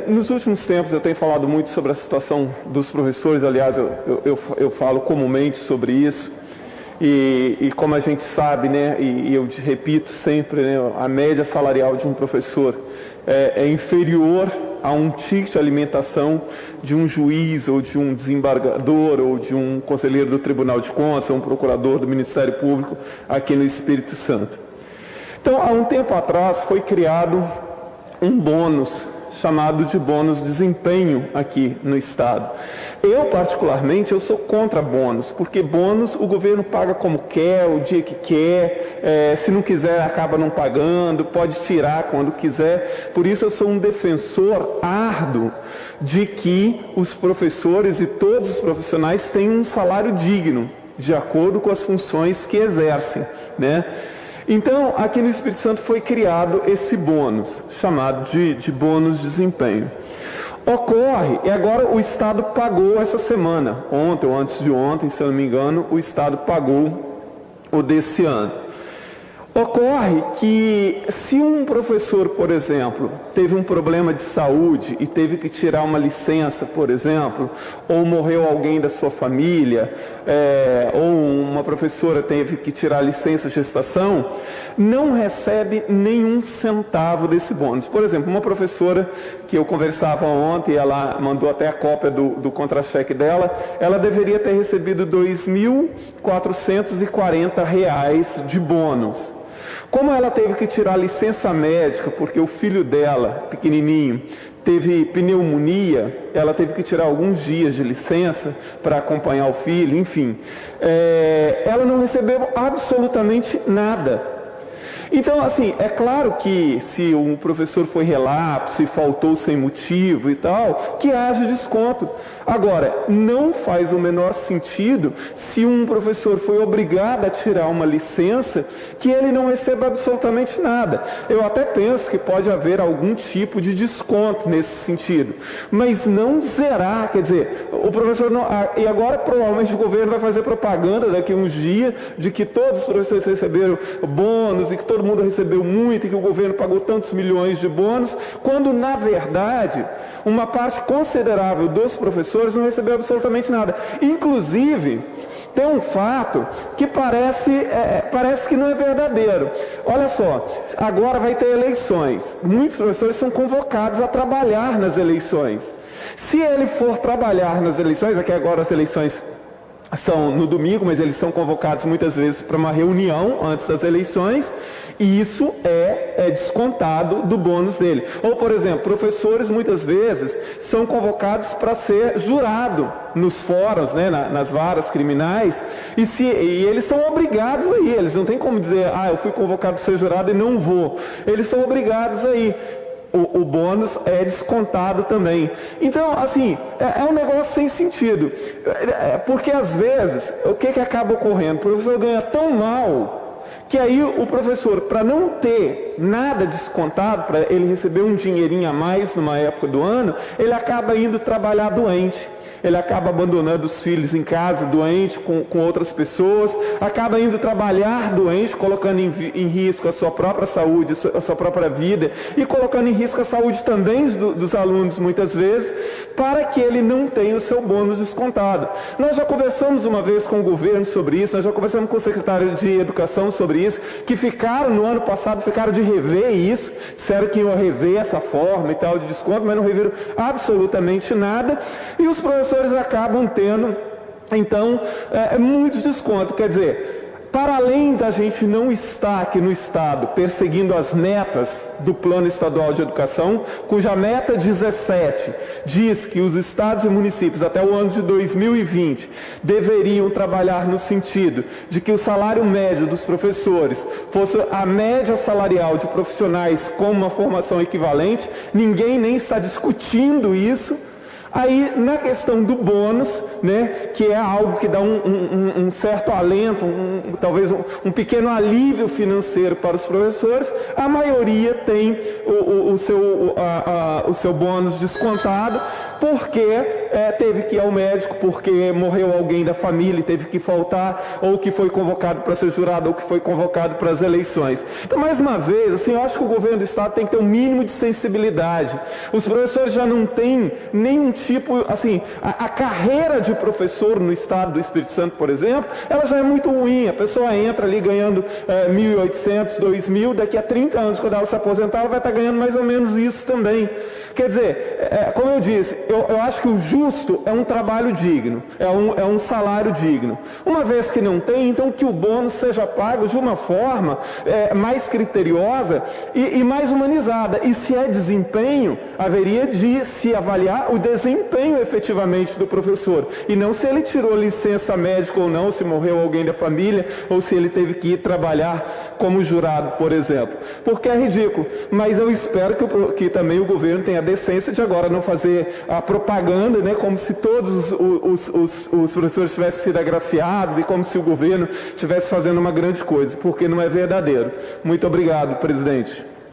Nos últimos tempos eu tenho falado muito sobre a situação dos professores, aliás, eu falo comumente sobre isso, e como a gente sabe, né, e eu repito sempre, né, a média salarial de um professor é inferior a um ticket de alimentação de um juiz, ou de um desembargador, ou de um conselheiro do Tribunal de Contas, ou um procurador do Ministério Público aqui no Espírito Santo. Então, há um tempo atrás foi criado um bônus chamado de bônus desempenho aqui no Estado. Eu, particularmente, eu sou contra bônus, porque bônus o governo paga como quer, o dia que quer, se não quiser acaba não pagando, pode tirar quando quiser. Por isso eu sou um defensor árduo de que os professores e todos os profissionais tenham um salário digno, de acordo com as funções que exercem, né? Então, aqui no Espírito Santo foi criado esse bônus, chamado de bônus de desempenho. Ocorre, e agora o Estado pagou essa semana, ontem ou antes de ontem, se eu não me engano, o Estado pagou o desse ano. Ocorre que se um professor, por exemplo, teve um problema de saúde e teve que tirar uma licença, por exemplo, ou morreu alguém da sua família, ou uma professora teve que tirar licença de gestação, não recebe nenhum centavo desse bônus. Por exemplo, uma professora que eu conversava ontem, ela mandou até a cópia do contra-cheque dela, ela deveria ter recebido R$ 2.440 de bônus. Como ela teve que tirar licença médica, porque o filho dela, pequenininho, teve pneumonia, ela teve que tirar alguns dias de licença para acompanhar o filho, enfim, ela não recebeu absolutamente nada. Então, assim, é claro que se um professor foi relapso, se faltou sem motivo e tal, que haja desconto. Agora, não faz o menor sentido se um professor foi obrigado a tirar uma licença que ele não receba absolutamente nada. Eu até penso que pode haver algum tipo de desconto nesse sentido, mas não zerar, quer dizer, o professor não... E agora provavelmente o governo vai fazer propaganda daqui a uns dias de que todos os professores receberam bônus e que todo mundo recebeu muito e que o governo pagou tantos milhões de bônus, quando na verdade uma parte considerável dos professores não recebeu absolutamente nada. Inclusive, tem um fato que parece que não é verdadeiro. Olha só, agora vai ter eleições. Muitos professores são convocados a trabalhar nas eleições. Se ele for trabalhar nas eleições, aqui agora as eleições são no domingo, mas eles são convocados muitas vezes para uma reunião antes das eleições, e isso é descontado do bônus dele. Ou, por exemplo, professores muitas vezes são convocados para ser jurado nos fóruns, né, nas varas criminais, e eles são obrigados a ir, eles não têm como dizer, eu fui convocado para ser jurado e não vou. Eles são obrigados a ir. O bônus é descontado também. Então, assim, é um negócio sem sentido. Porque, às vezes, o que acaba ocorrendo? O professor ganha tão mal que aí o professor, para não ter nada descontado, para ele receber um dinheirinho a mais numa época do ano, ele acaba indo trabalhar doente. Ele acaba abandonando os filhos em casa, doente, com outras pessoas, acaba indo trabalhar doente, colocando em risco a sua própria saúde, a sua própria vida, e colocando em risco a saúde também dos alunos, muitas vezes, para que ele não tenha o seu bônus descontado. Nós já conversamos uma vez com o governo sobre isso, nós já conversamos com o secretário de Educação sobre isso, que no ano passado, ficaram de rever isso, disseram que iam rever essa forma e tal de desconto, mas não reviram absolutamente nada, e os professores acabam tendo, então, muitos descontos. Quer dizer, para além da gente não estar aqui no Estado perseguindo as metas do Plano Estadual de Educação, cuja meta 17 diz que os estados e municípios até o ano de 2020 deveriam trabalhar no sentido de que o salário médio dos professores fosse a média salarial de profissionais com uma formação equivalente, ninguém nem está discutindo isso. Aí, na questão do bônus, né, que é algo que dá um certo alento, talvez um pequeno alívio financeiro para os professores, a maioria tem o seu bônus descontado, porque teve que ir ao médico, porque morreu alguém da família e teve que faltar, ou que foi convocado para ser jurado, ou que foi convocado para as eleições. Então, mais uma vez, assim, eu acho que o governo do Estado tem que ter um mínimo de sensibilidade. Os professores já não têm nenhum tipo, assim, a carreira de professor no Estado do Espírito Santo, por exemplo, ela já é muito ruim. A pessoa entra ali ganhando 1.800, 2.000, daqui a 30 anos, quando ela se aposentar, ela vai estar ganhando mais ou menos isso também. Quer dizer, como eu disse, eu acho que o justo é um trabalho digno, é um salário digno. Uma vez que não tem, então que o bônus seja pago de uma forma mais criteriosa e mais humanizada. E se é desempenho, haveria de se avaliar o desempenho efetivamente do professor, e não se ele tirou licença médica ou não, se morreu alguém da família, ou se ele teve que ir trabalhar como jurado, por exemplo. Porque é ridículo, mas eu espero que também o governo tenha a decência de agora não fazer a propaganda, né, como se todos os professores tivessem sido agraciados e como se o governo estivesse fazendo uma grande coisa, porque não é verdadeiro. Muito obrigado, presidente.